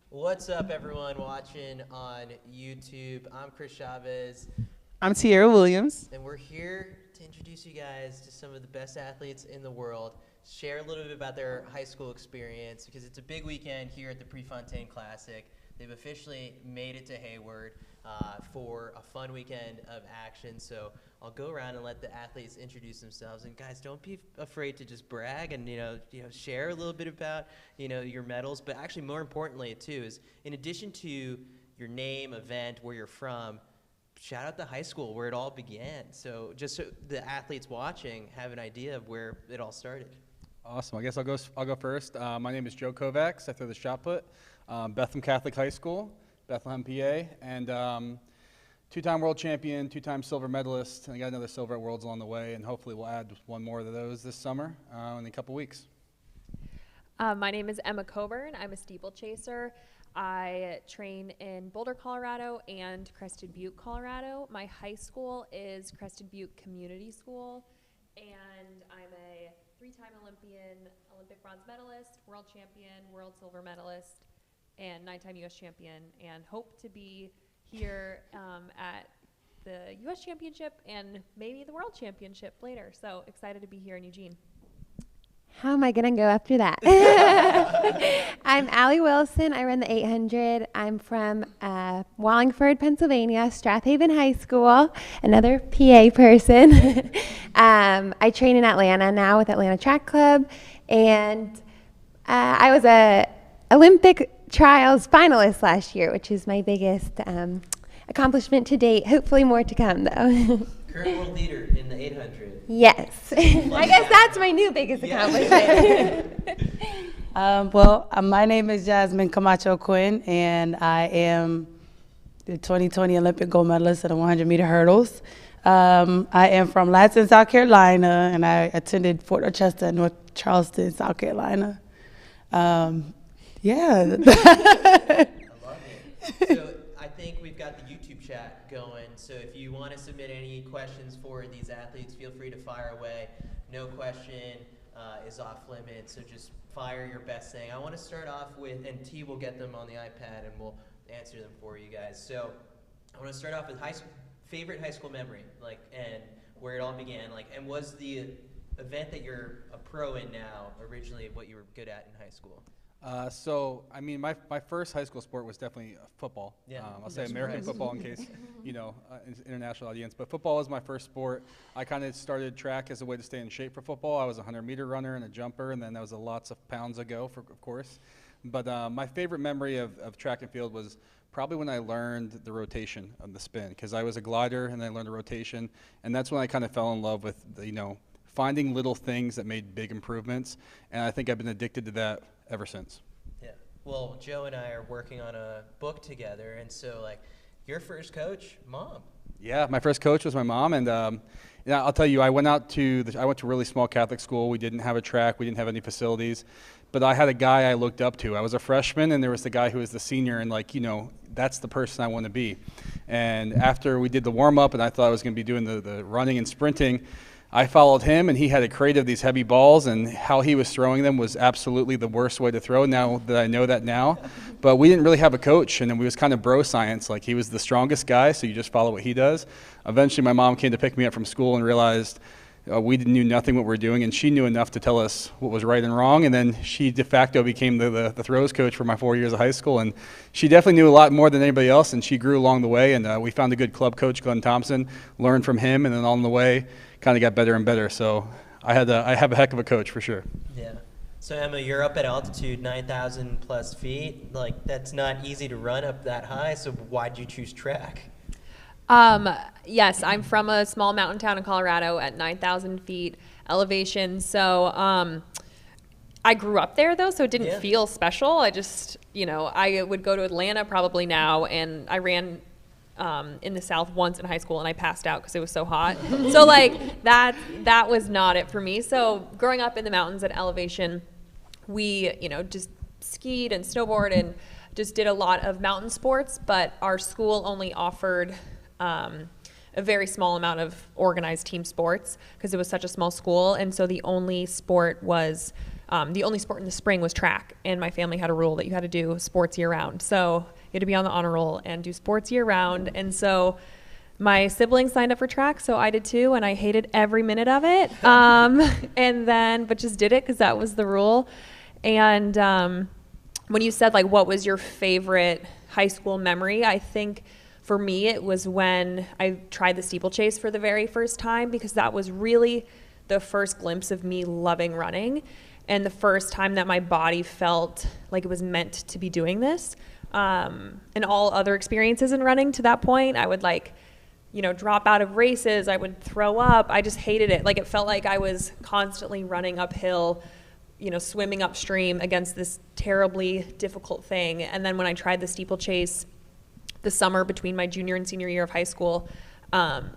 What's up, everyone watching on YouTube? I'm Chris Chavez, I'm Tiara Williams. and we're here to introduce you guys to some of the best athletes in the world, share a little bit about their high school experience, because it's a big weekend here at the Prefontaine Classic. They've officially made it to Hayward for a fun weekend of action. So I'll go around and let the athletes introduce themselves. And guys, don't be afraid to just brag and share a little bit about your medals. But actually, more importantly, too, is in addition to your name, event, where you're from, shout out the high school where it all began. So just so the athletes watching have an idea of where it all started. Awesome. I guess I'll go first. My name is Joe Kovacs. I throw the shot put. Bethlehem Catholic High School, Bethlehem, PA, and two-time world champion, two-time silver medalist, and I got another silver at Worlds along the way, and hopefully we'll add one more of those this summer in a couple weeks. My name is Emma Coburn. I'm a steeplechaser. I train in Boulder, Colorado and Crested Butte, Colorado. My high school is Crested Butte Community School, and I'm a three-time Olympic bronze medalist, world champion, world silver medalist, and 9-time U.S. champion, and hope to be here at the U.S. championship and maybe the world championship later. So excited to be here in Eugene. How am I going to go after that? I'm Allie Wilson. I run the 800. I'm from Wallingford, Pennsylvania, Strathaven High School, another PA person. I train in Atlanta now with Atlanta Track Club, and I was a Olympic trials finalist last year, which is my biggest accomplishment to date. Hopefully more to come, though. Current world leader in the 800. Yes. I guess that's my new biggest accomplishment. My name is Jasmine Camacho-Quinn, and I am the 2020 Olympic gold medalist in the 100-meter hurdles. I am from Lansing, South Carolina, and I attended Fort Orchester, North Charleston, South Carolina. I love it. So I think we've got the YouTube chat going. So if you want to submit any questions for these athletes, feel free to fire away. No question is off limits. So just fire your best thing. I want to start off with, and T will get them on the iPad and we'll answer them for you guys. So I want to start off with favorite high school memory, and where it all began. And was the event that you're a pro in now originally what you were good at in high school? My first high school sport was definitely football. Yeah, I'll say American football in case, international audience. But football was my first sport. I kind of started track as a way to stay in shape for football. I was a 100-meter runner and a jumper, and then that was lots of pounds ago, of course. But my favorite memory of track and field was probably when I learned the rotation of the spin, because I was a glider and I learned the rotation, and that's when I kind of fell in love with finding little things that made big improvements, and I think I've been addicted to that ever since. Yeah. Well, Joe and I are working on a book together, and so your first coach, Mom. Yeah, my first coach was my mom, and I'll tell you, I went to a really small Catholic school. We didn't have a track, we didn't have any facilities, but I had a guy I looked up to. I was a freshman, and there was the guy who was the senior, and that's the person I want to be. And after we did the warm up, and I thought I was going to be doing the running and sprinting, I followed him, and he had a crate of these heavy balls, and how he was throwing them was absolutely the worst way to throw, now that I know that now. But we didn't really have a coach, and we was kind of bro science. He was the strongest guy, so you just follow what he does. Eventually, my mom came to pick me up from school and realized we knew nothing what we were doing, and she knew enough to tell us what was right and wrong. And then she de facto became the throws coach for my 4 years of high school, and she definitely knew a lot more than anybody else, and she grew along the way. And we found a good club coach, Glenn Thompson, learned from him, and then on the way kind of got better and better. So I have a heck of a coach for sure. Yeah. So Emma, you're up at altitude 9,000 plus feet. That's not easy to run up that high. So why'd you choose track? Yes, I'm from a small mountain town in Colorado at 9,000 feet elevation. So I grew up there, though, so it didn't feel special. I just, I would go to Atlanta probably now, and I ran in the South once in high school, and I passed out because it was so hot. So that was not it for me. So growing up in the mountains at elevation, we just skied and snowboarded and just did a lot of mountain sports, but our school only offered a very small amount of organized team sports because it was such a small school, and so the only sport was the only sport in the spring was track, and my family had a rule that you had to do sports year round. So you had to be on the honor roll and do sports year round. And so my siblings signed up for track, so I did too, and I hated every minute of it. But just did it because that was the rule. And when you said, like, what was your favorite high school memory, I think for me it was when I tried the steeplechase for the very first time, because that was really the first glimpse of me loving running and the first time that my body felt like it was meant to be doing this. And all other experiences in running to that point, I would drop out of races. I would throw up. I just hated it. Like, it felt like I was constantly running uphill, swimming upstream against this terribly difficult thing. And then when I tried the steeplechase the summer between my junior and senior year of high school,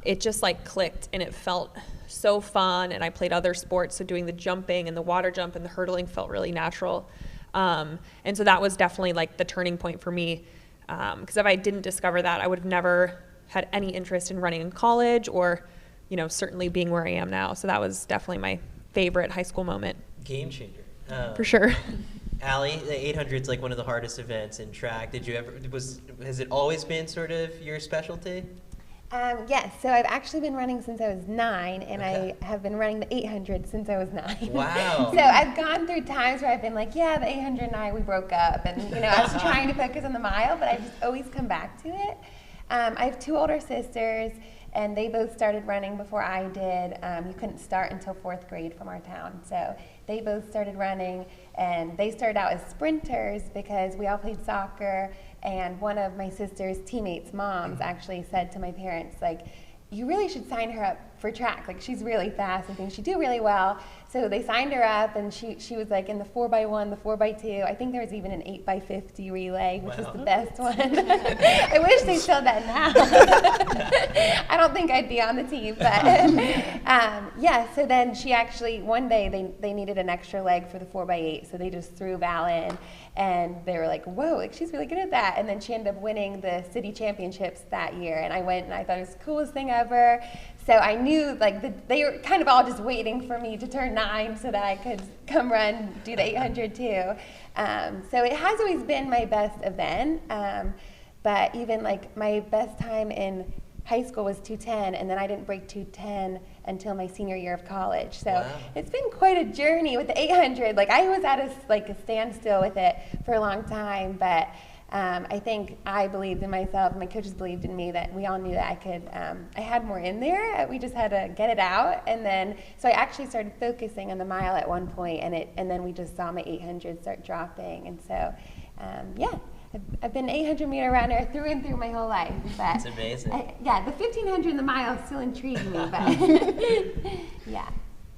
it just like clicked, and it felt so fun. And I played other sports, so doing the jumping and the water jump and the hurdling felt really natural. And so that was definitely like the turning point for me, because if I didn't discover that, I would have never had any interest in running in college or, certainly being where I am now. So that was definitely my favorite high school moment. Game changer. For sure. Allie, the 800 is like one of the hardest events in track. Has it always been sort of your specialty? Yes, so I've actually been running since I was 9, and I have been running the 800 since I was 9. Wow. So I've gone through times where I've been like, yeah, the 800 and I, we broke up, and I was trying to focus on the mile, but I just always come back to it. I have 2 older sisters, and they both started running before I did. You couldn't start until 4th grade from our town, so they both started running, and they started out as sprinters because we all played soccer. And one of my sister's teammates' moms actually said to my parents, like, you really should sign her up for track. Like, she's really fast and things she'd do really well. So they signed her up, and she was like in the 4x1, the 4x2. I think there was even an 8x50 relay, which was the best one. I wish they showed that now. I don't think I'd be on the team, but yeah. So then she actually, one day they needed an extra leg for the 4x8, so they just threw Val in, and they were like, whoa, like, she's really good at that. And then she ended up winning the city championships that year, and I went and I thought it was the coolest thing ever. So I knew, like, they were kind of all just waiting for me to turn 9 so that I could come run, do the 800 too. So it has always been my best event. But even like my best time in high school was 2:10, and then I didn't break 2:10 until my senior year of college. So it's been quite a journey with the 800. Like, I was at a standstill with it for a long time, but I think I believed in myself, my coaches believed in me, that we all knew that I could, I had more in there. We just had to get it out. And then, so I actually started focusing on the mile at one point, and then we just saw my 800 start dropping. And so, yeah, I've been an 800 meter runner through and through my whole life. But that's amazing. Yeah, the 1500 and the mile still intrigue me, but yeah.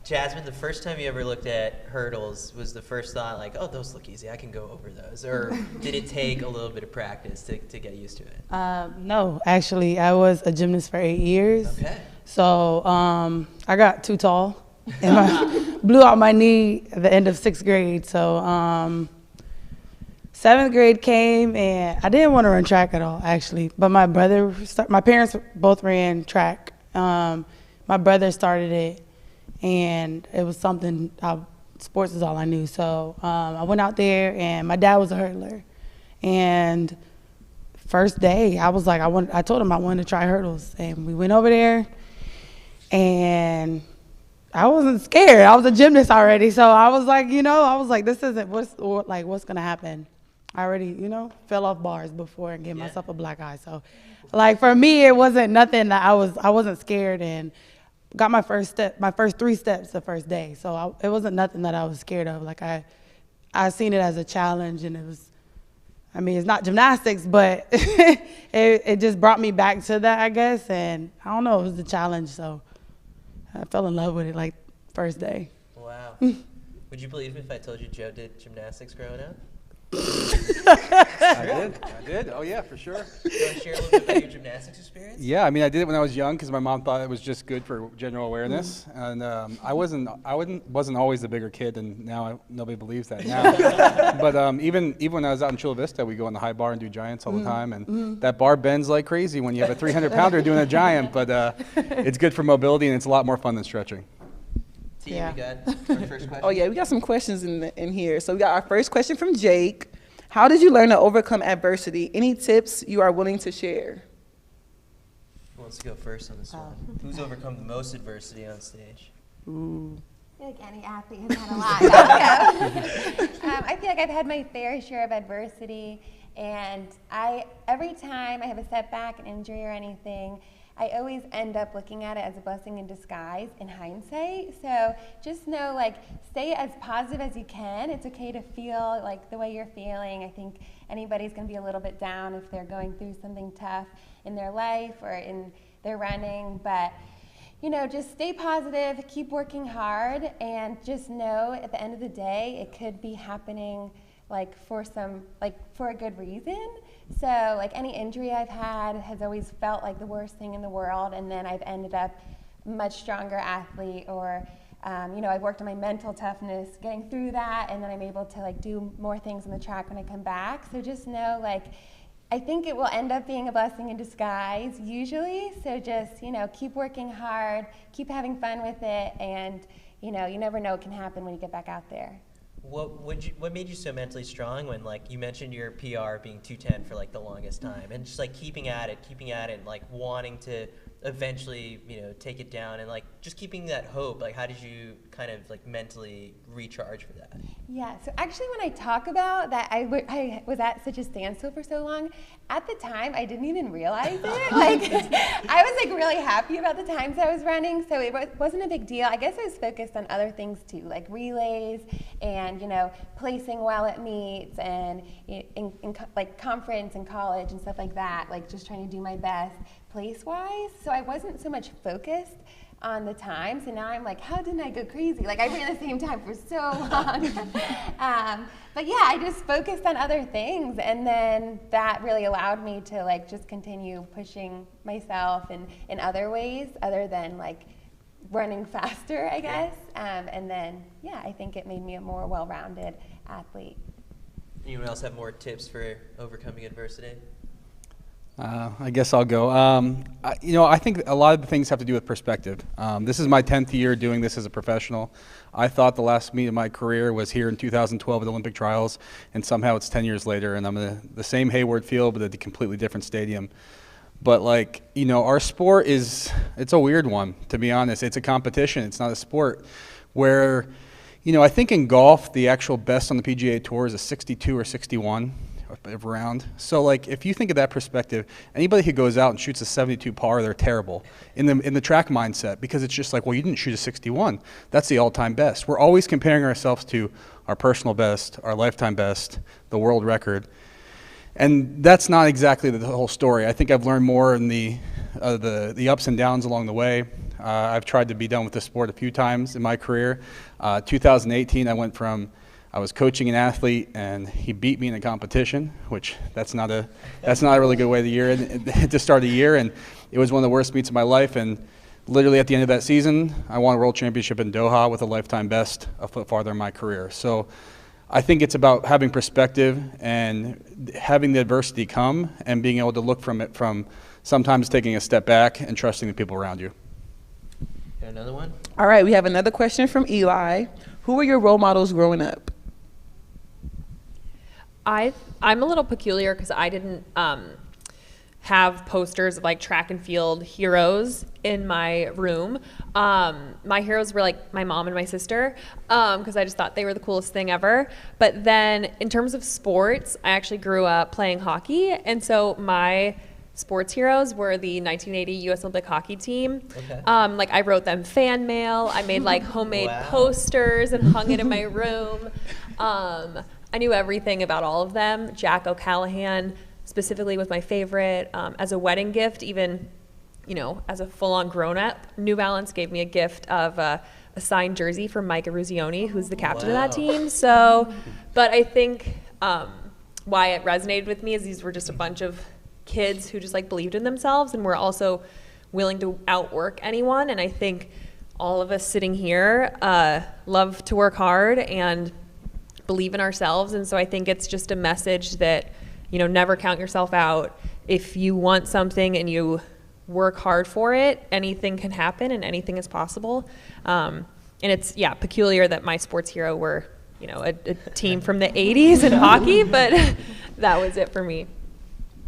Jasmine, the first time you ever looked at hurdles, was the first thought like, oh, those look easy, I can go over those? Or did it take a little bit of practice to get used to it? No, actually, I was a gymnast for 8 years. Okay. So I got too tall and blew out my knee at the end of 6th grade. So 7th grade came, and I didn't want to run track at all, actually. But my parents both ran track. My brother started it. And it was something, sports is all I knew. So I went out there, and my dad was a hurdler. And first day, I was like, I told him I wanted to try hurdles. And we went over there, and I wasn't scared. I was a gymnast already. So I was like, this isn't, what's going to happen? I already, fell off bars before and gave myself a black eye. So, like, for me, it wasn't nothing that I wasn't scared, and got my first 3 steps the first day. So it wasn't nothing that I was scared of. Like, I seen it as a challenge, and it was, it's not gymnastics, but it just brought me back to that, I guess. And I don't know, it was a challenge. So I fell in love with it like first day. Wow. Would you believe me if I told you Joe did gymnastics growing up? I did. Oh yeah, for sure. Do you want to share a little bit about your gymnastics experience? Yeah, I did it when I was young because my mom thought it was just good for general awareness, and I wasn't always the bigger kid, and now nobody believes that now. But even when I was out in Chula Vista, we go on the high bar and do giants all the time, and that bar bends like crazy when you have a 300-pounder doing a giant. But it's good for mobility, and it's a lot more fun than stretching. T, Yeah. we got our first question. Oh yeah, we got some questions in here. So we got our first question from Jake. How did you learn to overcome adversity? Any tips you are willing to share? Who wants to go first on this one? Who's overcome the most adversity on stage? Ooh. I feel like any athlete has had a lot. I feel like I've had my fair share of adversity, and every time I have a setback, an injury, or anything, I always end up looking at it as a blessing in disguise in hindsight. So just know, like, stay as positive as you can. It's okay to feel like the way you're feeling. I think anybody's going to be a little bit down if they're going through something tough in their life or in their running, but you know, just stay positive, keep working hard, and just know at the end of the day, it could be happening like for a good reason. So like any injury I've had has always felt like the worst thing in the world, and then I've ended up a much stronger athlete, or you know, I've worked on my mental toughness getting through that, and then I'm able to like do more things on the track when I come back. So just know, like, I think it will end up being a blessing in disguise usually. So just, you know, keep working hard, keep having fun with it, and you know, you never know what can happen when you get back out there. What made you so mentally strong when, like, you mentioned your PR being 210 for like the longest time, and just like keeping at it, and like wanting to eventually, you know, take it down, and like just keeping that hope? Like, how did you kind of like mentally recharge for that? Yeah, so actually when I talk about that I was at such a standstill for so long, at the time I didn't even realize it. Like, I was like really happy about the times I was running, so it wasn't a big deal. I guess I was focused on other things too, like relays and, you know, placing well at meets and in like conference and college and stuff like that, like just trying to do my best place-wise. So I wasn't so much focused on the times, and now I'm like, how didn't I go crazy? Like, I ran the same time for so long. But yeah, I just focused on other things, and then that really allowed me to like just continue pushing myself in other ways other than like running faster, I guess. And then, yeah, I think it made me a more well-rounded athlete. Anyone else have more tips for overcoming adversity? I guess I'll go. You know, I think a lot of the things have to do with perspective. This is my 10th year doing this as a professional. I thought the last meet of my career was here in 2012 at the Olympic trials, and somehow it's 10 years later, and I'm in the same Hayward field, but at a completely different stadium. But like, you know, our sport it's a weird one, to be honest. It's a competition. It's not a sport where, you know, I think in golf, the actual best on the PGA Tour is a 62 or 61. Round. So like, if you think of that perspective, anybody who goes out and shoots a 72 par, they're terrible in the track mindset, because it's just like, well, you didn't shoot a 61. That's the all-time best. We're always comparing ourselves to our personal best, our lifetime best, the world record. And that's not exactly the whole story. I think I've learned more in the ups and downs along the way. I've tried to be done with the sport a few times in my career. 2018, I was coaching an athlete, and he beat me in a competition, which that's not a really good way to start a year. And it was one of the worst meets of my life. And literally at the end of that season, I won a world championship in Doha with a lifetime best a foot farther in my career. So I think it's about having perspective and having the adversity come and being able to look from it from sometimes taking a step back and trusting the people around you. Got another one? All right, we have another question from Eli. Who were your role models growing up? I'm a little peculiar because I didn't have posters of like track and field heroes in my room. My heroes were like my mom and my sister, because I just thought they were the coolest thing ever. But then in terms of sports, I actually grew up playing hockey, and so my sports heroes were the 1980 U.S. Olympic hockey team. Okay. Like, I wrote them fan mail. I made like homemade posters and hung it in my room. I knew everything about all of them. Jack O'Callahan specifically was my favorite. As a wedding gift, even, you know, as a full-on grown-up, New Balance gave me a gift of a signed jersey from Mike Eruzione, who's the captain of that team. So, but I think why it resonated with me is these were just a bunch of kids who just like believed in themselves and were also willing to outwork anyone. And I think all of us sitting here love to work hard and believe in ourselves. And so I think it's just a message that, you know, never count yourself out. If you want something and you work hard for it, anything can happen and anything is possible. it's, yeah, peculiar that my sports hero were, you know, a team from the 80s in hockey, but that was it for me.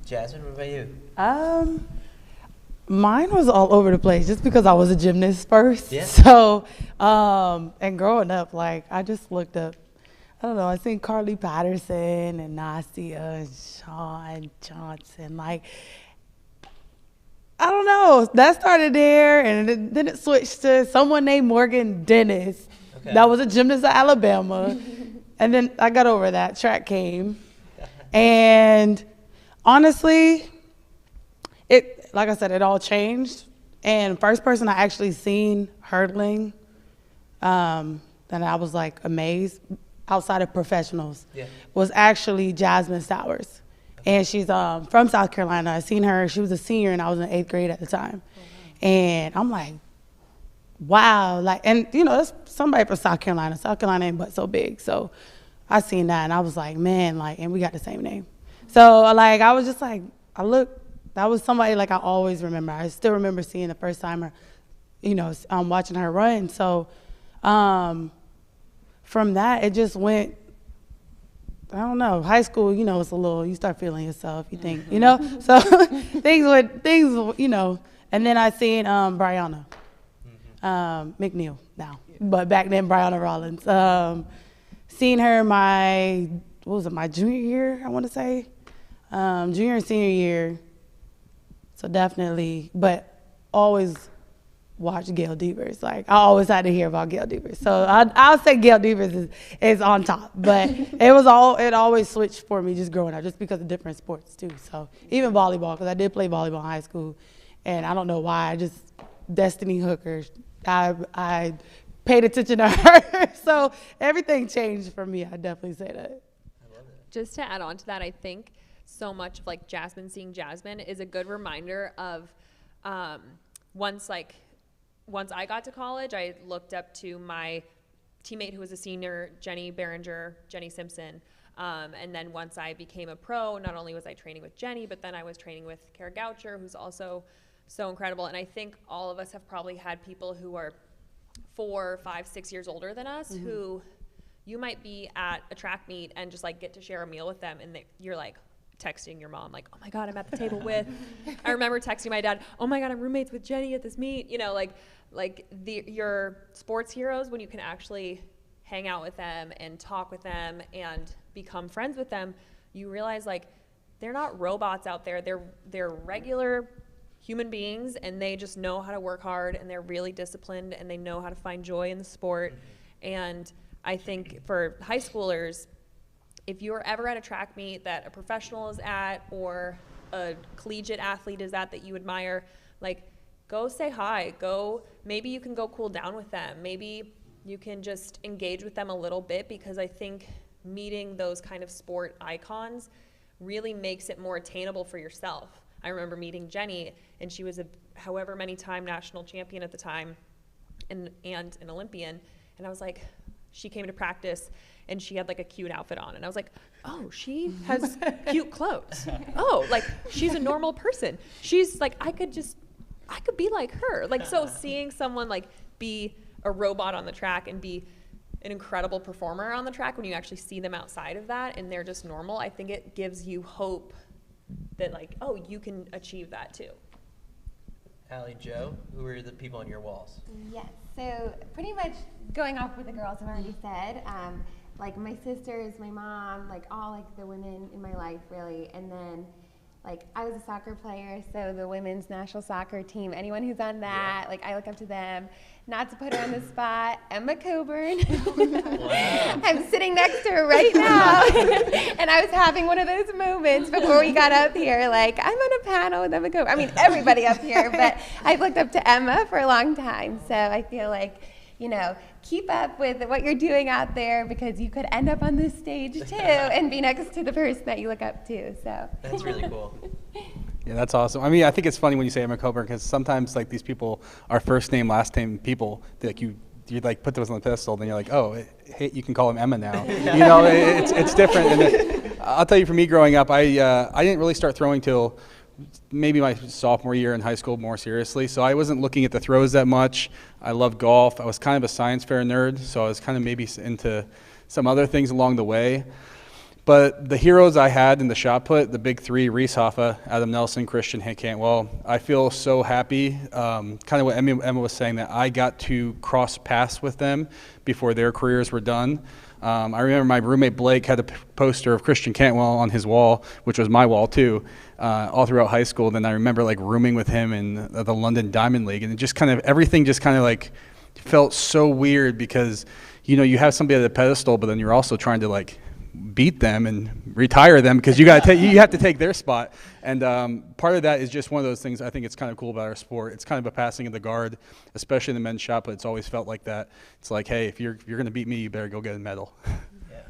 Jasmine, what about you? Mine was all over the place just because I was a gymnast first. Yeah. So, and growing up, like, I just looked up, I don't know, I seen Carly Patterson and Nasia and Shawn Johnson. Like, I don't know. That started there, and then it switched to someone named Morgan Dennis. Okay. That was a gymnast at Alabama. And then I got over that. Track came. And honestly, like I said, it all changed. And first person I actually seen hurdling, that I was like amazed outside of professionals, was actually Jasmine Sowers. And she's from South Carolina. I seen her, she was a senior and I was in 8th grade at the time. And I'm like, wow, like, and you know, that's somebody from South Carolina. South Carolina ain't but so big. So I seen that and I was like, man, like, and we got the same name. So like, I was just like, that was somebody like I always remember. I still remember seeing the first time, you know, watching her run. So from that, it just went, I don't know, high school, you know, it's a little, you start feeling yourself, you think, you know? So things, you know, and then I seen Brianna McNeil now, but back then Brianna Rollins. Seen her my junior year, I want to say, junior and senior year. So definitely, but always watch Gail Devers. Like, I always had to hear about Gail Devers. So I'll say Gail Devers is on top. But it always switched for me just growing up, just because of different sports too. So even volleyball, because I did play volleyball in high school. And I don't know why, I just, Destiny Hooker, I paid attention to her. So everything changed for me, I definitely say that. I love it. Just to add on to that, I think so much of like Jasmine seeing Jasmine is a good reminder of once I got to college, I looked up to my teammate who was a senior, Jenny Behringer, Jenny Simpson. And then once I became a pro, not only was I training with Jenny, but then I was training with Kara Goucher, who's also so incredible. And I think all of us have probably had people who are 4, 5, 6 years older than us, who you might be at a track meet and just like get to share a meal with them, and you're like texting your mom like, oh my God, I'm at the table with, I remember texting my dad, oh my God, I'm roommates with Jenny at this meet, you know, like your sports heroes, when you can actually hang out with them and talk with them and become friends with them, you realize like they're not robots out there, they're regular human beings, and they just know how to work hard, and they're really disciplined, and they know how to find joy in the sport. And I think for high schoolers, if you're ever at a track meet that a professional is at or a collegiate athlete is at that you admire, like, go say hi. Maybe you can go cool down with them. Maybe you can just engage with them a little bit, because I think meeting those kind of sport icons really makes it more attainable for yourself. I remember meeting Jenny, and she was a however many time national champion at the time and an Olympian. And I was like, she came to practice and she had like a cute outfit on. And I was like, oh, she has cute clothes. Oh, like she's a normal person. She's like, I could be like her. Like, so seeing someone like be a robot on the track and be an incredible performer on the track, when you actually see them outside of that and they're just normal, I think it gives you hope that like, oh, you can achieve that too. Allie, Joe, who are the people on your walls? Yes, so pretty much going off what the girls have already said, like my sisters, my mom, like all like the women in my life really, and then like I was a soccer player, so the women's national soccer team, anyone who's on that, like I look up to them. Not to put her on the spot, Emma Coburn. Wow. I'm sitting next to her right now. And I was having one of those moments before we got up here, like I'm on a panel with Emma Coburn. I mean, everybody up here, but I've looked up to Emma for a long time. So I feel like, you know, keep up with what you're doing out there, because you could end up on this stage too and be next to the person that you look up to. So That's really cool. Yeah, that's awesome. I mean, I think it's funny when you say Emma Coburn, because sometimes like these people are first name, last name people that like you like put those on the pedestal, then you're like, oh, hey, you can call him Emma now. You know, it's different. And I'll tell you, for me growing up, I didn't really start throwing till maybe my sophomore year in high school more seriously. So I wasn't looking at the throws that much. I loved golf. I was kind of a science fair nerd, so I was kind of maybe into some other things along the way. But the heroes I had in the shot put, the big three, Reese Hoffa, Adam Nelson, Christian Cantwell, I feel so happy, kind of what Emma was saying, that I got to cross paths with them before their careers were done. I remember my roommate Blake had a poster of Christian Cantwell on his wall, which was my wall too, all throughout high school. Then I remember like rooming with him in the London Diamond League, and it just kind of, everything just kind of like felt so weird because, you know, you have somebody at a pedestal, but then you're also trying to like beat them and retire them because you got to you have to take their spot. And part of that is just one of those things. I think it's kind of cool about our sport. It's kind of a passing of the guard, especially in the men's shot put. It's always felt like that. It's like, hey, if you're going to beat me, you better go get a medal. Yeah.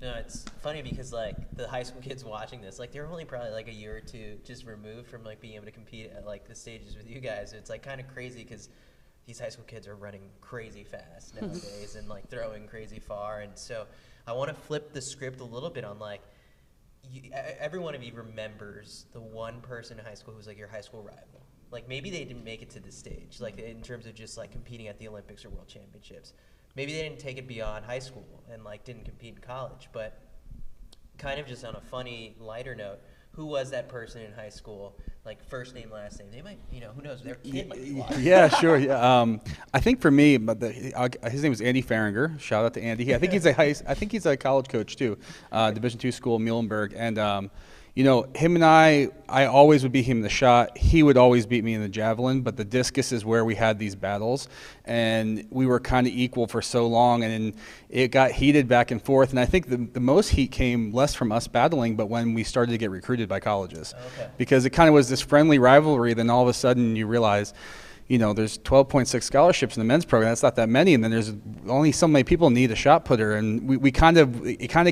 No, it's funny because like the high school kids watching this, like they're only probably like a year or two just removed from like being able to compete at like the stages with you guys. It's like kind of crazy because these high school kids are running crazy fast nowadays and like throwing crazy far. And so I want to flip the script a little bit on like, every one of you remembers the one person in high school who was like your high school rival. Like maybe they didn't make it to the stage, like in terms of just like competing at the Olympics or World Championships. Maybe they didn't take it beyond high school and like didn't compete in college, but kind of just on a funny, lighter note, who was that person in high school? Like first name, last name. They might, you know, who knows? Their kid might be watching. Yeah, sure. Yeah. I think for me, but his name was Andy Farringer. Shout out to Andy. I think he's a college coach too, Division II school, Muhlenberg. And you know, him and I always would beat him in the shot. He would always beat me in the javelin, but the discus is where we had these battles, and we were kind of equal for so long, and then it got heated back and forth. And I think the most heat came less from us battling, but when we started to get recruited by colleges, because it kind of was this friendly rivalry. Then all of a sudden you realize, you know, there's 12.6 scholarships in the men's program. That's not that many, and then there's only so many people need a shot putter. And it kind of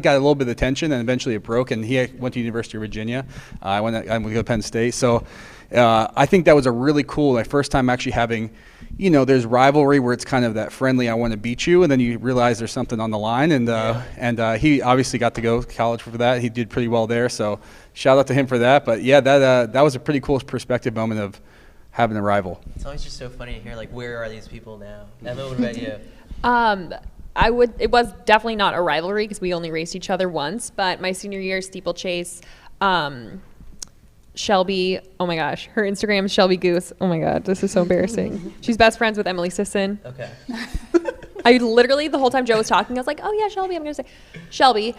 got a little bit of attention, and eventually it broke. And he went to University of Virginia. I went to Penn State. So I think that was a really cool, my first time actually having, you know, there's rivalry where it's kind of that friendly, I want to beat you, and then you realize there's something on the line. And he obviously got to go to college for that. He did pretty well there. So shout out to him for that. But yeah, that was a pretty cool perspective moment of having a rival. It's always just so funny to hear, like, where are these people now? Emma, what about you? It was definitely not a rivalry because we only raced each other once, but my senior year steeplechase, Shelby, oh my gosh, her Instagram is Shelby Goose. Oh my God, this is so embarrassing. She's best friends with Emily Sisson. Okay. I literally, the whole time Joe was talking, I was like, oh yeah, Shelby, I'm going to say Shelby.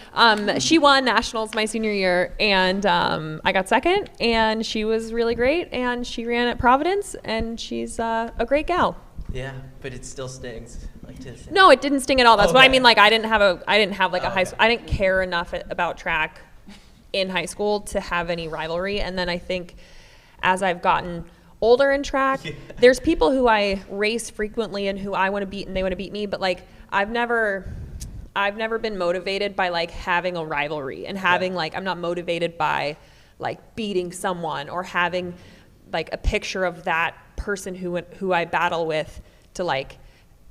She won nationals my senior year, and I got second, and she was really great, and she ran at Providence, and she's a great gal. Yeah, but it still stings. Like to No, it didn't sting at all. That's what I mean. Like I didn't have like a high school, I didn't care enough about track in high school to have any rivalry. And then I think as I've gotten older in track, there's people who I race frequently and who I want to beat and they want to beat me, but like I've never been motivated by like having a rivalry and having like, I'm not motivated by like beating someone or having like a picture of that person who I battle with to like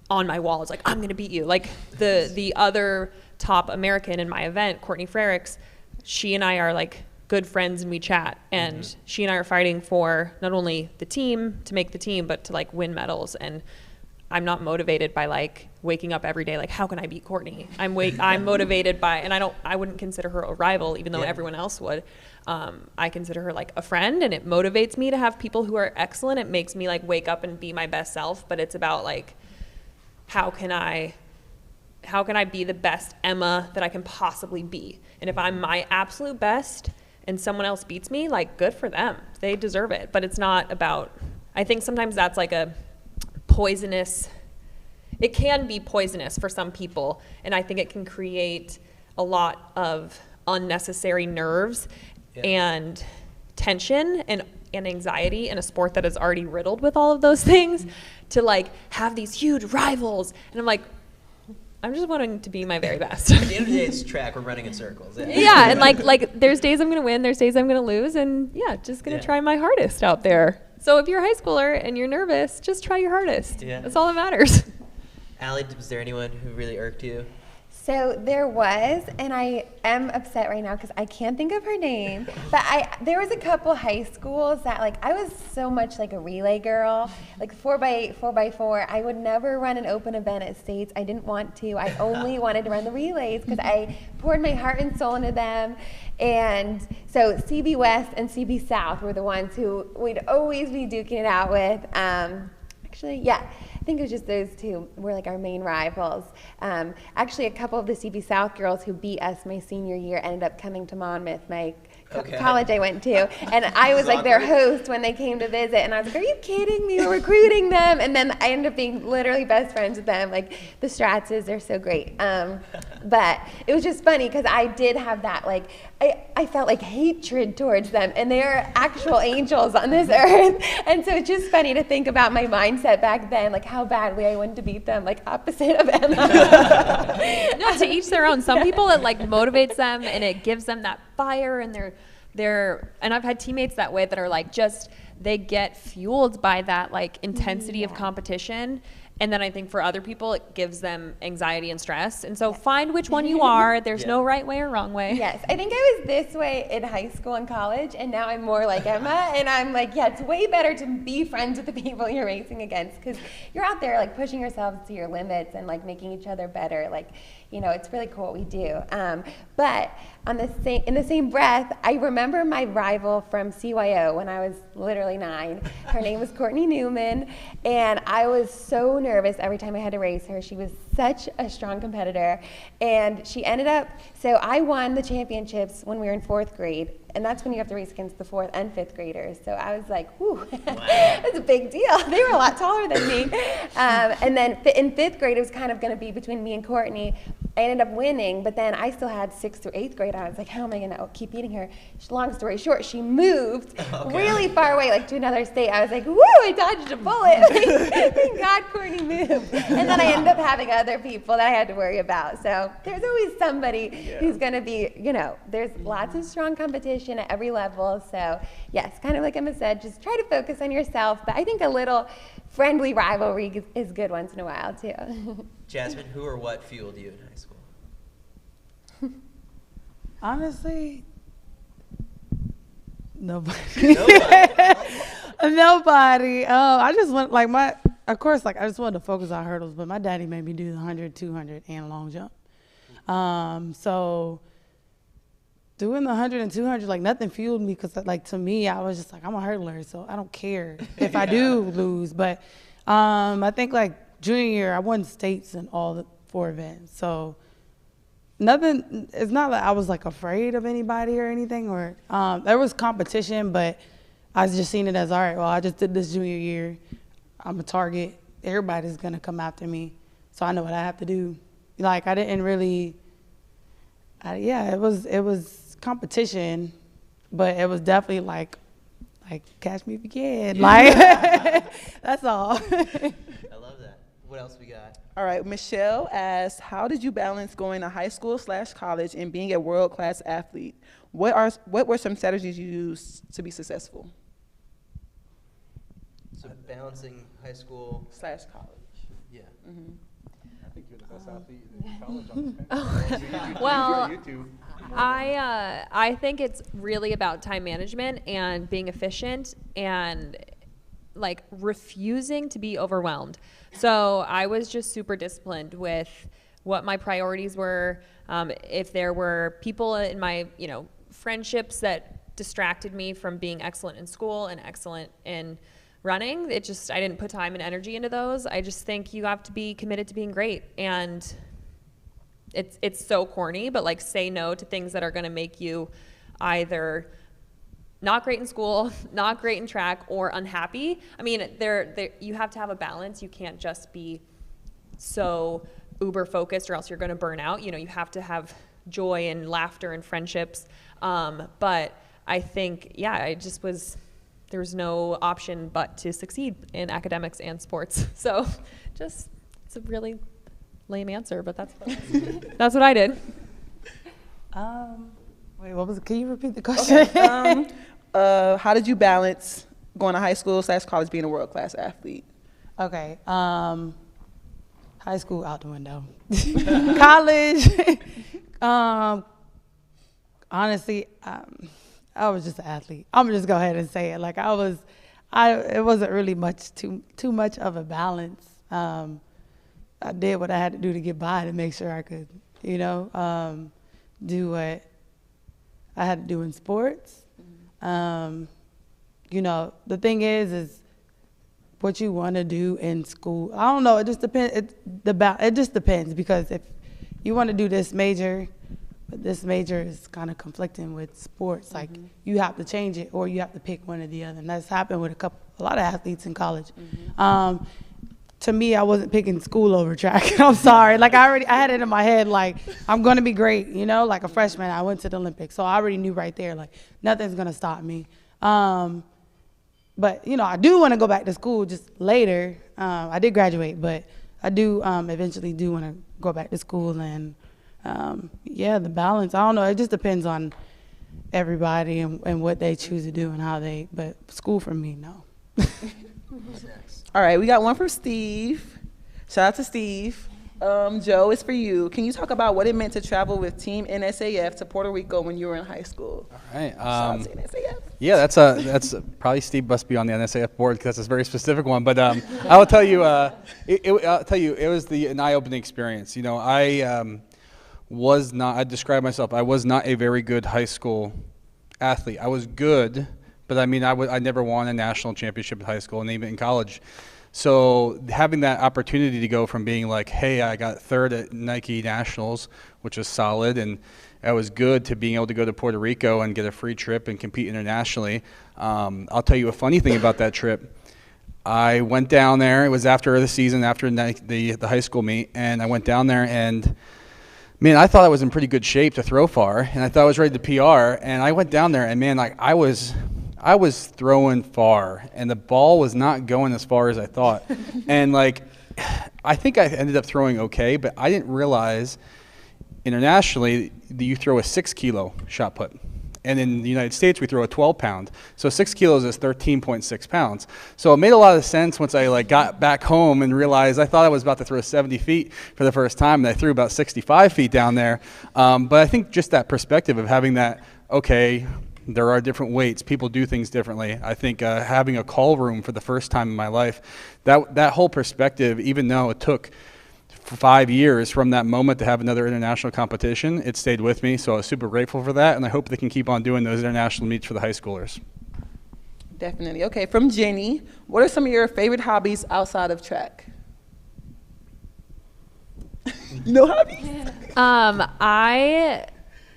on my wall. It's like, I'm going to beat you. Like the other top American in my event, Courtney Frericks, she and I are like good friends and we chat, and she and I are fighting for not only the team to make the team, but to like win medals. And I'm not motivated by like waking up every day like, how can I beat Courtney? I'm motivated by, and I wouldn't consider her a rival, even though everyone else would. I consider her like a friend, and it motivates me to have people who are excellent. It makes me like wake up and be my best self, but it's about like, how can I be the best Emma that I can possibly be? And if I'm my absolute best and someone else beats me, like good for them. They deserve it. But it's not about, I think sometimes that's like a poisonous, it can be poisonous for some people. And I think it can create a lot of unnecessary nerves and tension and anxiety in a sport that is already riddled with all of those things, to like have these huge rivals. And I'm like, I'm just wanting to be my very best. At the end of the day, it's track. We're running in circles. Yeah, and like there's days I'm going to win, there's days I'm going to lose, and just going to try my hardest out there. So if you're a high schooler and you're nervous, just try your hardest. Yeah. That's all that matters. Allie, was there anyone who really irked you? So there was, and I am upset right now because I can't think of her name, but there was a couple high schools that I was so much like a relay girl, like 4x8, 4x4. I would never run an open event at States. I didn't want to. I only wanted to run the relays because I poured my heart and soul into them. And so CB West and CB South were the ones who we'd always be duking it out with. Actually, yeah. I think it was just those two were like our main rivals. Actually, a couple of the CB South girls who beat us my senior year ended up coming to Monmouth, my college I went to. And I was like their host when they came to visit. And I was like, are you kidding me? We're recruiting them. And then I ended up being literally best friends with them. Like the Stratzes, they're so great. But it was just funny because I did have that, like, I felt like hatred towards them. And they are actual angels on this earth. And so it's just funny to think about my mindset back then, like how badly I wanted to beat them, like opposite of Emma. No, to each their own. Some people it like motivates them and it gives them that fire, and and I've had teammates that way that are like just they get fueled by that like intensity of competition. And then I think for other people, it gives them anxiety and stress. And so find which one you are. There's no right way or wrong way. Yes. I think I was this way in high school and college, and now I'm more like Emma. And I'm like, yeah, it's way better to be friends with the people you're racing against because you're out there like pushing yourselves to your limits and like making each other better. Like, you know, it's really cool what we do. But in the same breath, I remember my rival from CYO when I was literally 9. Her name was Courtney Newman, and I was so nervous every time I had to race her. She was such a strong competitor, and she ended up, so I won the championships when we were in 4th grade, and that's when you have to race against the 4th and 5th graders. So I was like, whew, that's a big deal. They were a lot taller than me. And then in 5th grade, it was kind of going to be between me and Courtney. I ended up winning, but then I still had 6th through 8th grade. I was like, how am I going to keep beating her? Long story short, she moved really far away, like to another state. I was like, woo, I dodged a bullet. Like, thank God Courtney moved. And then I ended up having other people that I had to worry about. So there's always somebody who's going to be, you know, there's lots of strong competition at every level. So yes, kind of like Emma said, just try to focus on yourself. But I think a little friendly rivalry is good once in a while too. Jasmine, who or what fueled you in high school? Honestly, nobody. Nobody. Nobody. I just went of course, I just wanted to focus on hurdles, but my daddy made me do the 100, 200, and long jump. So doing the 100 and 200, like nothing fueled me because to me, I was just like, I'm a hurdler, so I don't care if I do lose. But I think junior year, I won states in all the 4 events. So nothing, it's not like I was afraid of anybody or anything, or there was competition, but I just seen it as, all right, well, I just did this junior year. I'm a target. Everybody's going to come after me. So I know what I have to do. I didn't really, it was competition, but it was definitely like catch me if you can. That's all. I love that. What else we got? All right, Michelle asked, how did you balance going to high school/college and being a world-class athlete? What were some strategies you used to be successful? So balancing high school/college. Yeah. Mm-hmm. I think you're the best athlete in college on this Well, YouTube. I think it's really about time management and being efficient and refusing to be overwhelmed. So I was just super disciplined with what my priorities were. If there were people in my, friendships that distracted me from being excellent in school and excellent in running, I didn't put time and energy into those. I just think you have to be committed to being great. And it's so corny, but say no to things that are going to make you either not great in school, not great in track, or unhappy. I mean, you have to have a balance. You can't just be so uber focused or else you're going to burn out. You have to have joy and laughter and friendships. But I think, there was no option but to succeed in academics and sports. So it's a really lame answer, but that's what I did. Wait, what was it? Can you repeat the question? Okay. How did you balance going to high school/college being a world-class athlete? Okay. How high school out the window. College, honestly, I was just an athlete. I'm gonna just go ahead and say it. Like it wasn't really too much of a balance. I did what I had to do to get by to make sure I could, do what I had to do in sports. The thing is what you want to do in school. I don't know. It just depends. It just depends, because if you want to do this major, but this major is kind of conflicting with sports, like you have to change it or you have to pick one or the other. And that's happened with a lot of athletes in college. To me, I wasn't picking school over track. I'm sorry. Like I had it in my head, like I'm going to be great, like a freshman. I went to the Olympics, so I already knew right there, like nothing's going to stop me. But, I do want to go back to school just later. I did graduate, but I do eventually want to go back to school. And, the balance, I don't know. It just depends on everybody and what they choose to do and but school for me, no. All right, we got one from Steve. Shout out to Steve. Joe, it's for you. Can you talk about what it meant to travel with Team NSAF to Puerto Rico when you were in high school? All right. Shout out to NSAF. Yeah, that's probably Steve must be on the NSAF board, because that's a very specific one. But I will tell you, it was an eye-opening experience. I describe myself, I was not a very good high school athlete. I was good, but I never won a national championship in high school and even in college. So having that opportunity to go from being like, hey, I got third at Nike Nationals, which was solid, and that was good, to being able to go to Puerto Rico and get a free trip and compete internationally. I'll tell you a funny thing about that trip. I went down there. It was after the season, after the high school meet, and I went down there, and man, I thought I was in pretty good shape to throw far, and I thought I was ready to PR, and I went down there, and man, like I was throwing far, and the ball was not going as far as I thought. And like, I think I ended up throwing okay, but I didn't realize internationally that you throw a 6-kilo shot put. And in the United States, we throw a 12-pound. So 6 kilos is 13.6 pounds. So it made a lot of sense once I got back home and realized I thought I was about to throw 70 feet for the first time, and I threw about 65 feet down there. But I think just that perspective of having that, okay, there are different weights. People do things differently. I think having a call room for the first time in my life, that whole perspective, even though it took 5 years from that moment to have another international competition, it stayed with me. So I was super grateful for that, and I hope they can keep on doing those international meets for the high schoolers. Definitely. Okay, from Jenny, what are some of your favorite hobbies outside of track? No hobbies?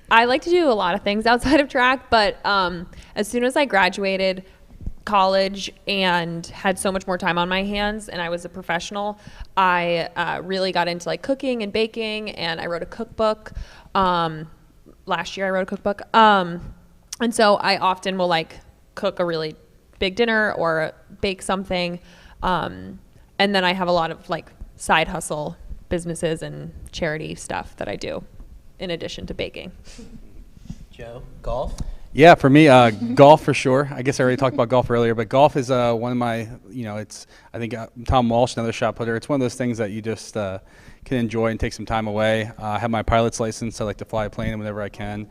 I like to do a lot of things outside of track, but as soon as I graduated college and had so much more time on my hands and I was a professional, I really got into cooking and baking, and I wrote a cookbook. Last year I wrote a cookbook. And so I often will cook a really big dinner or bake something. And then I have a lot of side hustle businesses and charity stuff that I do in addition to baking. Joe, golf? Yeah, for me, golf for sure. I guess I already talked about golf earlier, but golf is one of my, I think Tom Walsh, another shot putter, it's one of those things that you just can enjoy and take some time away. I have my pilot's license. I like to fly a plane whenever I can.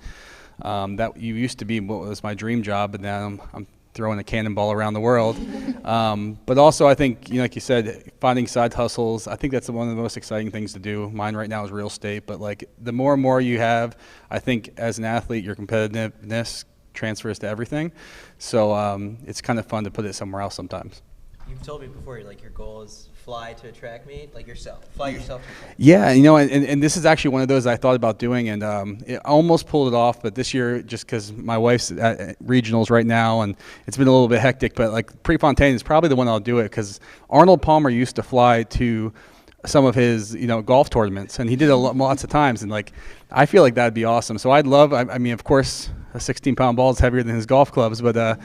That used to be what was my dream job, but now I'm throwing a cannonball around the world. But also I think, like you said, finding side hustles, I think that's one of the most exciting things to do. Mine right now is real estate, but the more and more you have, I think as an athlete, your competitiveness transfers to everything. So it's kind of fun to put it somewhere else sometimes. You've told me before, your goal is fly to a track meet, fly yourself to a track. Yeah, and this is actually one of those I thought about doing, and I almost pulled it off, but this year, just because my wife's at regionals right now, and it's been a little bit hectic, but Prefontaine is probably the one I'll do it, because Arnold Palmer used to fly to some of his, golf tournaments, and he did it lots of times, and I feel like that'd be awesome. So I'd love, I mean, of course, a 16-pound ball is heavier than his golf clubs, but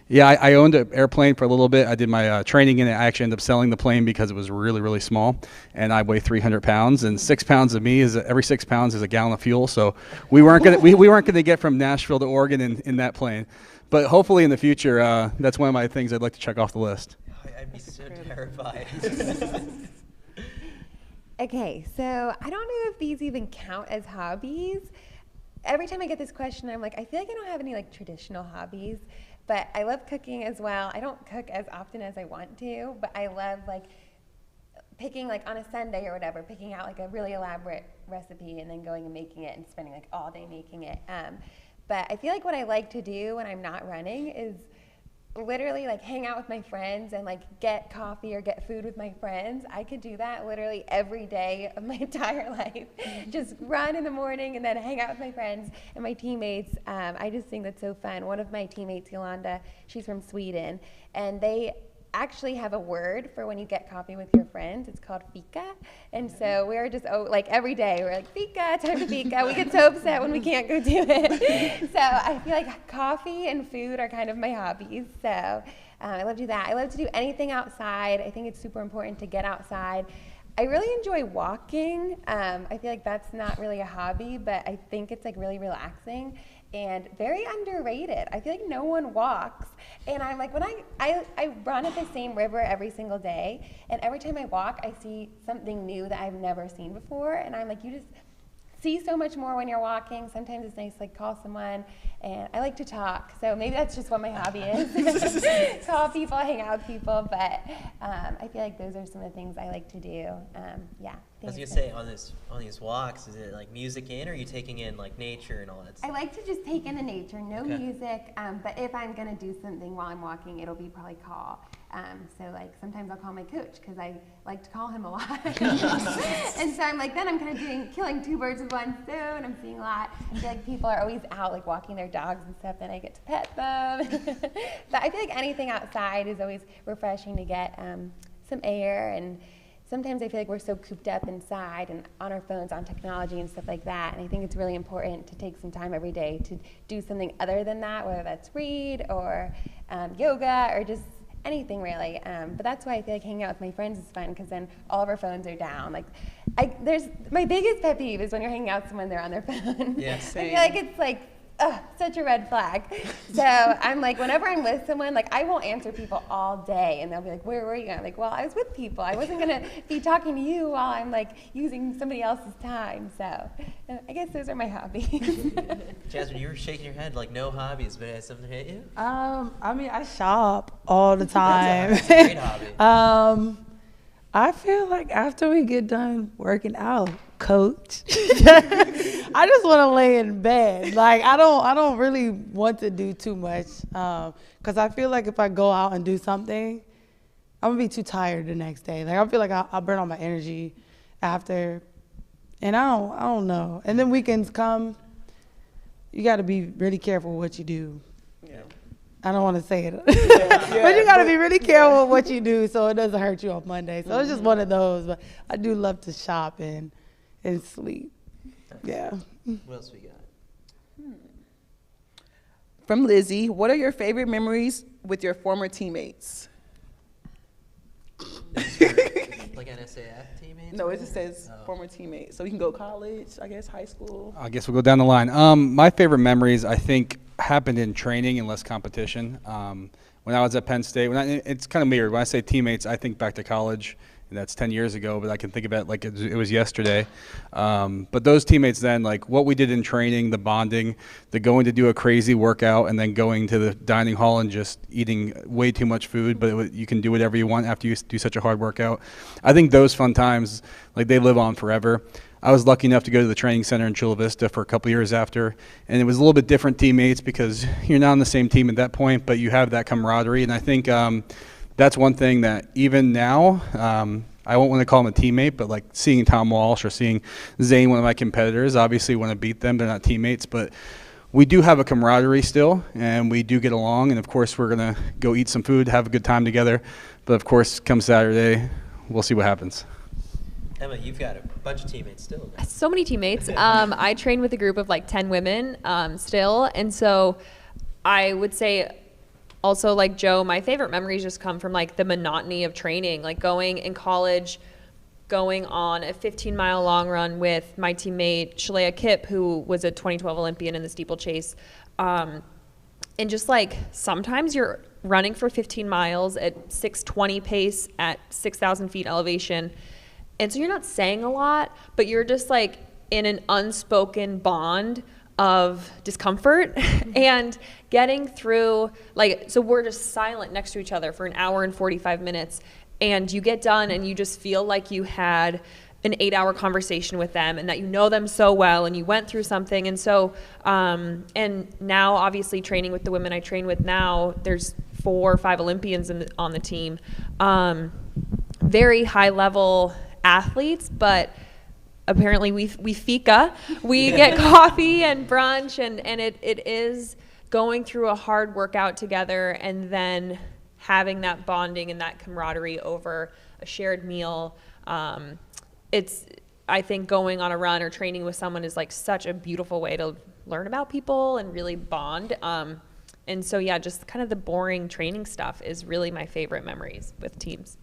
yeah, I owned an airplane for a little bit. I did my training in it. I actually ended up selling the plane because it was really, really small, and I weigh 300 pounds, and 6 pounds of me every 6 pounds is a gallon of fuel. So we weren't gonna get from Nashville to Oregon in that plane, but hopefully in the future, that's one of my things I'd like to check off the list. I'd be so terrified. Okay, so I don't know if these even count as hobbies. Every time I get this question, I'm like, I feel like I don't have any like traditional hobbies, but I love cooking as well. I don't cook as often as I want to, but I love like picking like on a Sunday or whatever, picking out like a really elaborate recipe and then going and making it and spending like all day making it. But I feel like what I like to do when I'm not running is literally like hang out with my friends and like get coffee or get food with my friends. I could do that literally every day of my entire life. Just run in the morning and then hang out with my friends and my teammates. I just think that's so fun. One of my teammates, Yolanda, she's from Sweden, and they actually have a word for when you get coffee with your friends. It's called fika. And so we're just like every day we're like, fika, time to fika. We get so upset when we can't go do it. So I feel like coffee and food are kind of my hobbies. So I love to do that. I love to do anything outside. I think it's super important to get outside. I really enjoy walking. I feel like that's not really a hobby, but I think it's like really relaxing and very underrated. I feel like no one walks, and I'm like, when I run at the same river every single day, and every time I walk, I see something new that I've never seen before, and I'm like, you just see so much more when you're walking. Sometimes it's nice to like call someone, and I like to talk, so maybe that's just what my hobby is. Call people, hang out with people, but I feel like those are some of the things I like to do. Yeah. I was gonna say, on these walks, is it like music in, or are you taking in like nature and all that stuff? I like to just take in the nature, no music, but if I'm gonna do something while I'm walking, it'll be probably call. So like sometimes I'll call my coach because I like to call him a lot. And so I'm like, then I'm kind of killing two birds with one stone. I'm seeing a lot. I feel like people are always out like walking their dogs and stuff, then I get to pet them. But I feel like anything outside is always refreshing to get some air, and sometimes I feel like we're so cooped up inside and on our phones, on technology and stuff like that, and I think it's really important to take some time every day to do something other than that, whether that's read or yoga or just anything really. But that's why I feel like hanging out with my friends is fun, because then all of our phones are down. Like, there's my biggest pet peeve is when you're hanging out with someone, they're on their phone. Yeah, I same. feel like it's like, such a red flag. So I'm like, whenever I'm with someone, like I won't answer people all day, and they'll be like, where were you? I'm like, well, I was with people. I wasn't gonna be talking to you while I'm like using somebody else's time. So I guess those are my hobbies. Jasmine, you were shaking your head like no hobbies, but has something hit you? I mean, I shop all the time. That's a great hobby. I feel like after we get done working out, coach, I just want to lay in bed. Like I don't really want to do too much, because I feel like if I go out and do something, I'm gonna be too tired the next day. Like I feel like I'll burn all my energy after, and I don't know. And then weekends come, you got to be really careful what you do. Yeah. I don't want to say it, but you got to be really careful what you do so it doesn't hurt you on Monday. So it's just one of those. But I do love to shop and sleep. Yeah. What else we got? From Lizzie, what are your favorite memories with your former teammates? Like NSAF teammates? No, it just says former teammates. So we can go college, I guess, high school. I guess we'll go down the line. My favorite memories, I think, happened in training and less competition. When I was at Penn State, it's kind of weird. When I say teammates, I think back to college, and that's 10 years ago, but I can think of it like it was yesterday. But those teammates then, like what we did in training, the bonding, the going to do a crazy workout, and then going to the dining hall and just eating way too much food, but you can do whatever you want after you do such a hard workout. I think those fun times, like they live on forever. I was lucky enough to go to the training center in Chula Vista for a couple years after, and it was a little bit different teammates because you're not on the same team at that point, but you have that camaraderie, and I think that's one thing that even now, I won't want to call him a teammate, but like seeing Tom Walsh or seeing Zane, one of my competitors, obviously want to beat them. They're not teammates, but we do have a camaraderie still, and we do get along, and of course we're going to go eat some food, have a good time together, but of course come Saturday, we'll see what happens. Emma, you've got a bunch of teammates still. So many teammates. I train with a group of like 10 women still. And so I would say also like Joe, my favorite memories just come from like the monotony of training, like going in college, going on a 15-mile long run with my teammate Shalea Kipp, who was a 2012 Olympian in the steeplechase. And just like sometimes you're running for 15 miles at 6:20 pace at 6,000 feet elevation, And so you're not saying a lot, but you're just like in an unspoken bond of discomfort and getting through, like, so we're just silent next to each other for an hour and 45 minutes, and you get done and you just feel like you had an 8-hour conversation with them and that you know them so well and you went through something. And so, and now obviously training with the women I train with now, there's 4 or 5 Olympians on the team. Very high level athletes, but apparently we fika, we get coffee and brunch, and it is going through a hard workout together and then having that bonding and that camaraderie over a shared meal. It's, I think going on a run or training with someone is like such a beautiful way to learn about people and really bond. And so yeah, just kind of the boring training stuff is really my favorite memories with teams.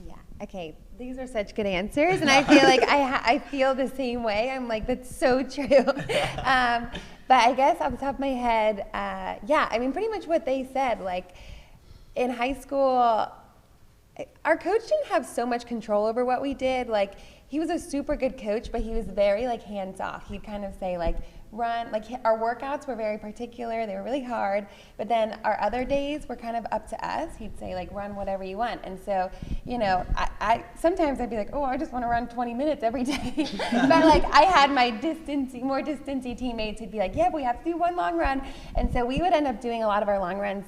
Yeah. Okay. These are such good answers, and I feel like I feel the same way. I'm like, that's so true. But I guess off the top of my head, yeah, I mean, pretty much what they said. Like, in high school, our coach didn't have so much control over what we did. Like, he was a super good coach, but he was very, like, hands-off. He'd kind of say, like, run, like, our workouts were very particular. They were really hard. But then our other days were kind of up to us. He'd say, like, run whatever you want. And so, you know, I sometimes I'd be like, oh, I just want to run 20 minutes every day. But, like, I had my more distancy teammates who'd be like, yeah, but we have to do one long run. And so we would end up doing a lot of our long runs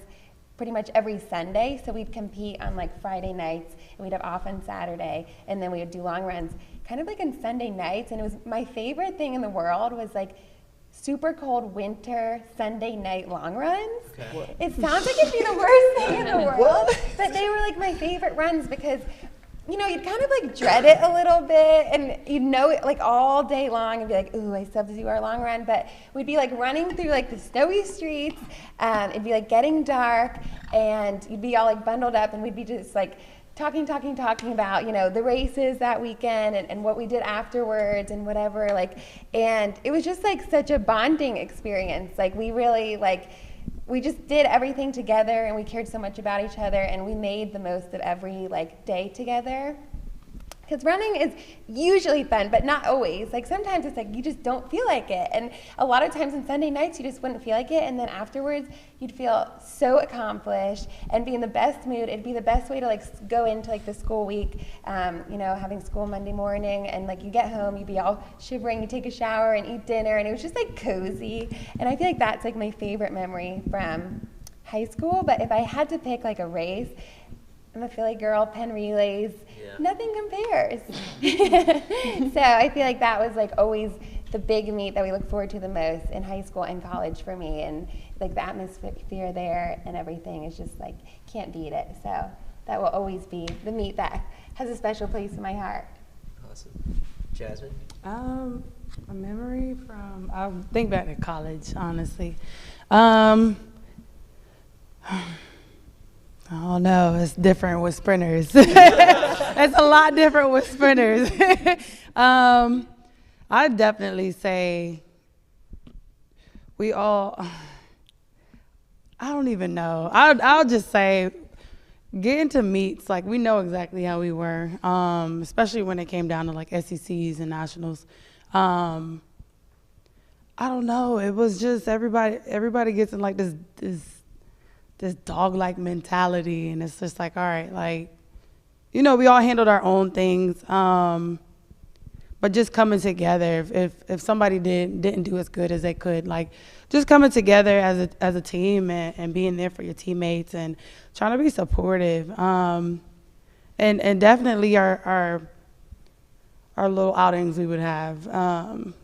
pretty much every Sunday. So we'd compete on like Friday nights, and we'd have off on Saturday, and then we would do long runs kind of like on Sunday nights. And it was my favorite thing in the world was like super cold winter Sunday night long runs. Okay. It sounds like it'd be the worst thing in the world, but they were like my favorite runs because, you know, you'd kind of like dread it a little bit, and you'd know it like all day long and be like, ooh, I still have to do our long run. But we'd be like running through like the snowy streets, it'd be like getting dark, and you'd be all like bundled up, and we'd be just like talking about, you know, the races that weekend and what we did afterwards and whatever, like, and it was just like such a bonding experience. Like, we really we just did everything together, and we cared so much about each other, and we made the most of every like day together. Because running is usually fun, but not always. Like, sometimes it's like you just don't feel like it. And a lot of times on Sunday nights, you just wouldn't feel like it. And then afterwards, you'd feel so accomplished and be in the best mood. It'd be the best way to like go into like the school week, you know, having school Monday morning. And like you get home, you'd be all shivering, you take a shower and eat dinner. And it was just like cozy. And I feel like that's like my favorite memory from high school. But if I had to pick like a race, I'm a Philly girl, Penn relays, nothing compares. So I feel like that was like always the big meet that we look forward to the most in high school and college for me. And like the atmosphere there and everything is just like, can't beat it. So that will always be the meet that has a special place in my heart. Awesome. Jasmine? A memory from, I think back to college, honestly. Oh no, it's different with sprinters. It's a lot different with sprinters. I'd definitely say we all, I don't even know. I'll just say getting to meets, like we know exactly how we were, especially when it came down to like SECs and nationals. I don't know, it was just everybody gets in like this dog-like mentality, and it's just like, all right, like, you know, we all handled our own things, but just coming together, if somebody didn't do as good as they could, like, just coming together as a team and being there for your teammates and trying to be supportive, and definitely our little outings we would have,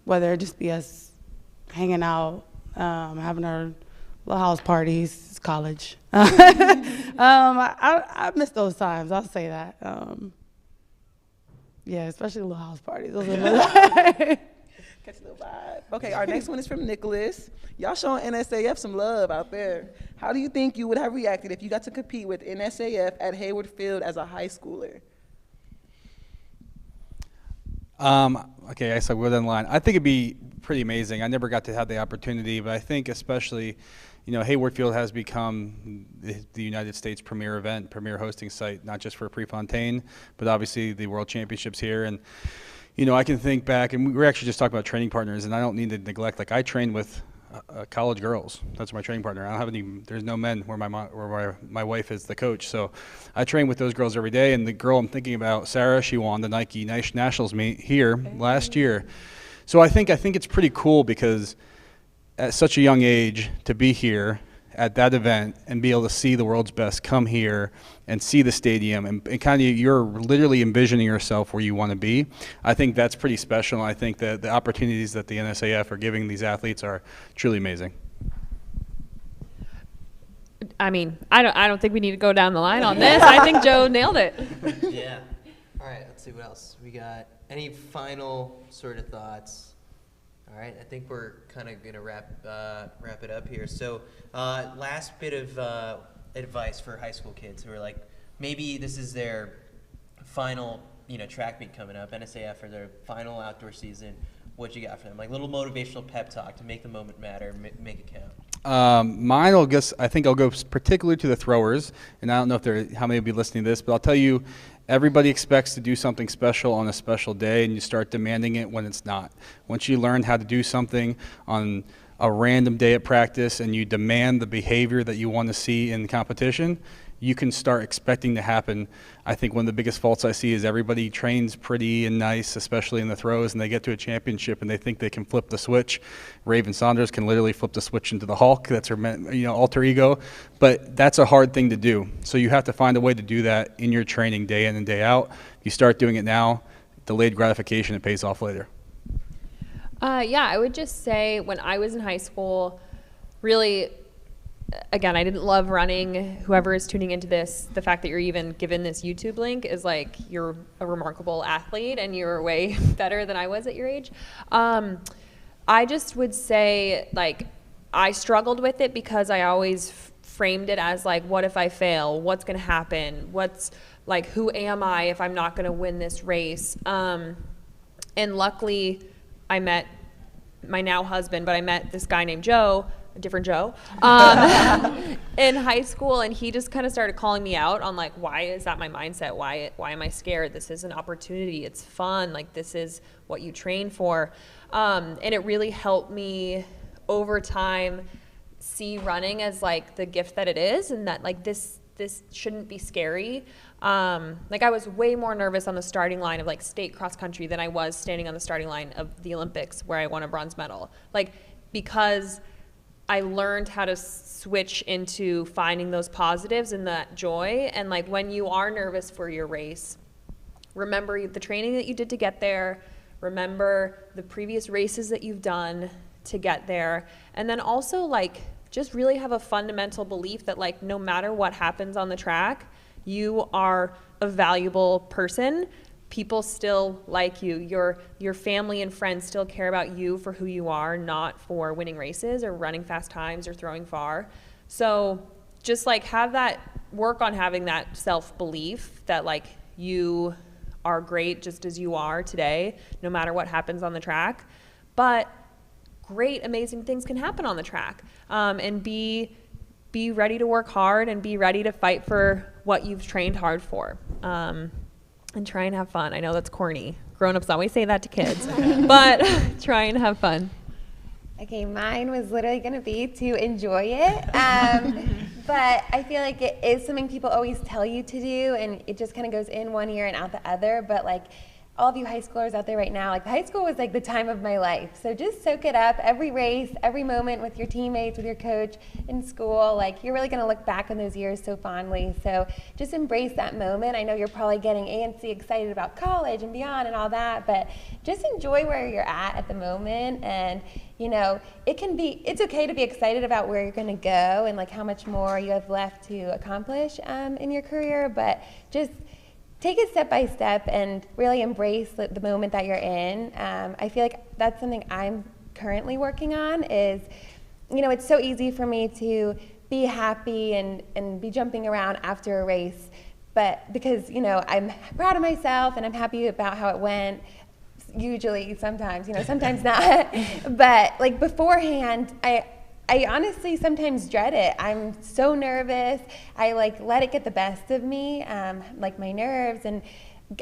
whether it just be us hanging out, having our little house parties, college. I miss those times, I'll say that. Yeah, especially little house parties. Those are catch a little vibe. Okay, our next one is from Nicholas. Y'all showing NSAF some love out there. How do you think you would have reacted if you got to compete with NSAF at Hayward Field as a high schooler? Okay, I said we're in line. I think it'd be pretty amazing. I never got to have the opportunity, but I think especially Hayward Field has become the United States premier event, premier hosting site, not just for Prefontaine, but obviously the World Championships here. And, I can think back, and we were actually just talking about training partners, and I don't need to neglect, like I train with college girls. That's my training partner. I don't have any, there's no men where my wife is the coach. So I train with those girls every day. And the girl I'm thinking about, Sarah, she won the Nike Nationals meet here last year. So I think it's pretty cool because at such a young age to be here at that event and be able to see the world's best come here and see the stadium and kind of you're literally envisioning yourself where you want to be. I think that's pretty special. I think that the opportunities that the NSAF are giving these athletes are truly amazing. I mean, I don't think we need to go down the line on this. I think Joe nailed it. Yeah. All right, let's see what else we got. Any final sort of thoughts? All right, I think we're kind of going to wrap it up here. So last bit of advice for high school kids who are like, maybe this is their final, track meet coming up, NSAF, or their final outdoor season. What you got for them? Like little motivational pep talk to make the moment matter, make it count. Mine, I think I'll go particularly to the throwers, and I don't know how many will be listening to this, but I'll tell you, everybody expects to do something special on a special day, and you start demanding it when it's not. Once you learn how to do something on a random day at practice and you demand the behavior that you want to see in competition, you can start expecting to happen. I think one of the biggest faults I see is everybody trains pretty and nice, especially in the throws, and they get to a championship and they think they can flip the switch. Raven Saunders can literally flip the switch into the Hulk. That's her alter ego. But that's a hard thing to do. So you have to find a way to do that in your training day in and day out. You start doing it now, delayed gratification, it pays off later. Yeah, I would just say when I was in high school, really, again, I didn't love running. Whoever is tuning into this, the fact that you're even given this YouTube link is like you're a remarkable athlete and you're way better than I was at your age. I just would say, like, I struggled with it because I always framed it as like, what if I fail? What's going to happen? Who am I if I'm not going to win this race? And luckily, I met my now husband, but I met this guy named Joe, a different Joe, in high school, and he just kind of started calling me out on like, why is that my mindset? Why am I scared? This is an opportunity. It's fun. Like, this is what you train for. And it really helped me over time see running as like the gift that it is, and that like this shouldn't be scary. Like, I was way more nervous on the starting line of like state cross country than I was standing on the starting line of the Olympics where I won a bronze medal. Like, because I learned how to switch into finding those positives and that joy. And like, when you are nervous for your race, remember the training that you did to get there, remember the previous races that you've done to get there. And then also like, just really have a fundamental belief that like, no matter what happens on the track, you are a valuable person. People still like you. Your family and friends still care about you for who you are, not for winning races or running fast times or throwing far. So just like work on having that self-belief that like you are great just as you are today, no matter what happens on the track. But great, amazing things can happen on the track. And be ready to work hard and be ready to fight for what you've trained hard for. And try and have fun. I know that's corny. Grown-ups always say that to kids, but try and have fun. Okay, mine was literally going to be to enjoy it. But I feel like it is something people always tell you to do, and it just kind of goes in one ear and out the other. But like, all of you high schoolers out there right now, like, high school was like the time of my life. So just soak it up. Every race, every moment with your teammates, with your coach in school, like, you're really going to look back on those years so fondly. So just embrace that moment. I know you're probably getting antsy, excited about college and beyond and all that, but just enjoy where you're at the moment. And it's okay to be excited about where you're going to go and like how much more you have left to accomplish in your career, but just take it step by step and really embrace the moment that you're in. I feel like that's something I'm currently working on is, it's so easy for me to be happy and be jumping around after a race, but because, I'm proud of myself and I'm happy about how it went, usually, sometimes, sometimes not. But like beforehand, I honestly sometimes dread it. I'm so nervous. I like let it get the best of me, like my nerves, and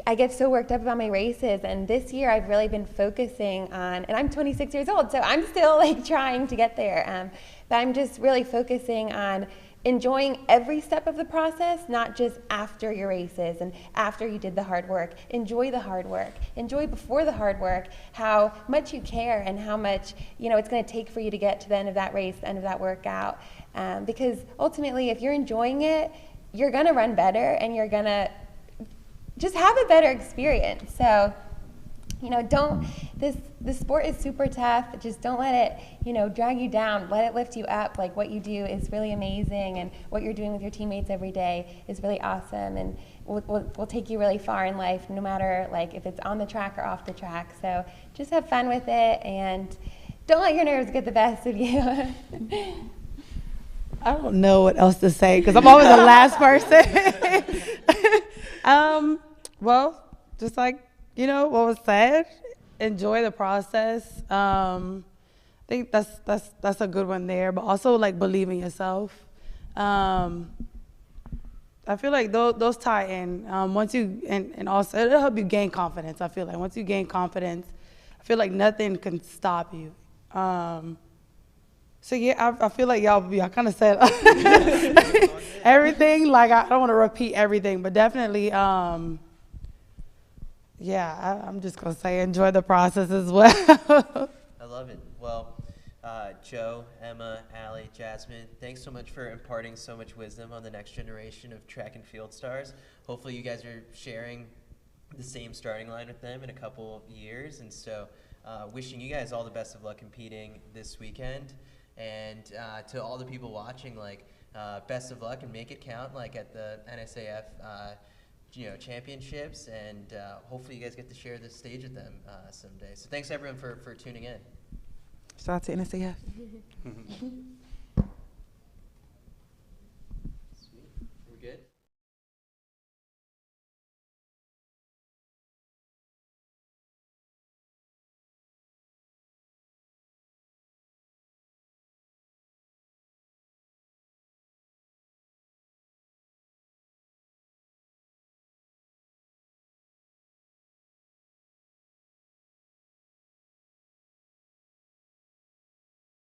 I get so worked up about my races. And this year I've really been focusing on, and I'm 26 years old, so I'm still like trying to get there. But I'm just really focusing on enjoying every step of the process, not just after your races and after you did the hard work. Enjoy the hard work. Enjoy before the hard work how much you care and how much it's going to take for you to get to the end of that race, the end of that workout. Because ultimately, if you're enjoying it, you're going to run better and you're going to just have a better experience. So, this sport is super tough. Just don't let it, drag you down. Let it lift you up. Like what you do is really amazing, and what you're doing with your teammates every day is really awesome, and will take you really far in life, no matter like if it's on the track or off the track. So just have fun with it, and don't let your nerves get the best of you. I don't know what else to say because I'm always the last person. Well, just like what was said, enjoy the process. I think that's a good one there, but also like believe in yourself. I feel like those tie in. Once you and also it'll help you gain confidence. I feel like once you gain confidence, I feel like nothing can stop you. So yeah, I feel like y'all kind of said everything. Like I don't want to repeat everything, but definitely. Yeah, I'm just going to say enjoy the process as well. I love it. Well, Joe, Emma, Allie, Jasmine, thanks so much for imparting so much wisdom on the next generation of track and field stars. Hopefully you guys are sharing the same starting line with them in a couple of years. And so wishing you guys all the best of luck competing this weekend. And to all the people watching, best of luck and make it count, at the NSAF championships, and hopefully you guys get to share this stage with them someday. So thanks everyone for tuning in. Shout out to NSAF.